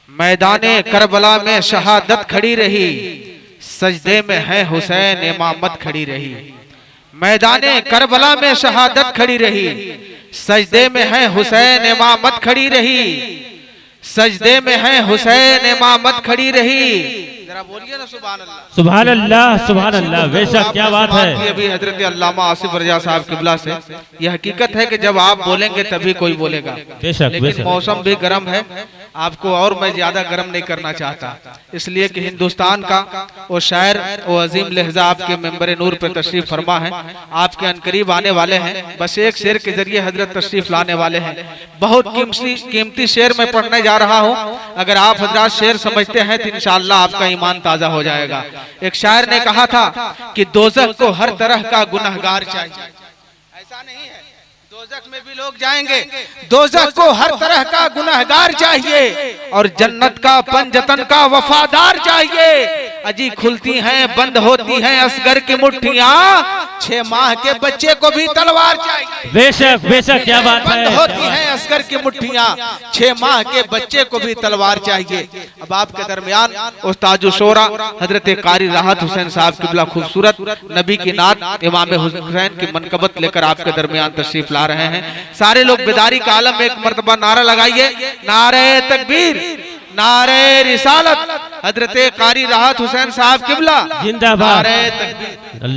मैदाने करबला में शहादत खड़ी रही, सजदे में है हुसैन इमामत खड़ी रही। मैदाने करबला में शहादत खड़ी रही, सजदे में है हुसैन इमामत खड़ी रही। सजदे में है हुसैन इमामत खड़ी रही। जरा बोलिए ना सुभान अल्लाह, सुभान अल्लाह, सुभान अल्लाह। वैसा क्या बात है। अभी हजरत अल्लामा आसिफ रजा साहब किबला से यह हकीकत है कि जब आप बोलेंगे तभी कोई बोलेगा। लेकिन मौसम भी गर्म है, आपको और मैं ज्यादा गर्म नहीं करना चाहता, इसलिए कि हिंदुस्तान का वो शायर वो अजीम लहजा आपके मेंबर नूर पे तशरीफ फरमा है, आपके अनकरीब आने वाले हैं। बस एक शेर के जरिए हजरत तशरीफ लाने वाले हैं। बहुत कीमती शेर मैं पढ़ने जा रहा हूँ। अगर आप हजरत शेर समझते हैं तो इंशाअल्लाह आपका ईमान ताजा हो जाएगा। एक शायर ने कहा था कि दोज़ख को हर तरह का गुनहगार चाहिए। ऐसा नहीं है, दोज़ख में भी लोग जाएंगे। दोज़ख को हर तरह का गुनहगार चाहिए और जन्नत का पंजतन का वफादार चाहिए। अजी खुलती हैं बंद होती हैं असगर की मुट्ठियां, 6 माह के बच्चे को भी तलवार चाहिए। बेशक बेशक, क्या बात है। बंद होती हैं असगर की मुट्ठियां, 6 माह के बच्चे को भी तलवार चाहिए। अब आपके दरमियान उस्ताद शोरा हजरत कारी राहत हुसैन साहब किबला खूबसूरत नबी की नात इमाम हुसैन की मनकबत लेकर आपके दरमियान तशरीफ ला रहे हैं। सारे लोग बेदारी का आलम एक मर्तबा नारा लगाइए, नारे तकबीर, नारे रिसालत। हजरत कारी राहत हुसैन साहब किबला जिंदाबाद। नारे तकबीर।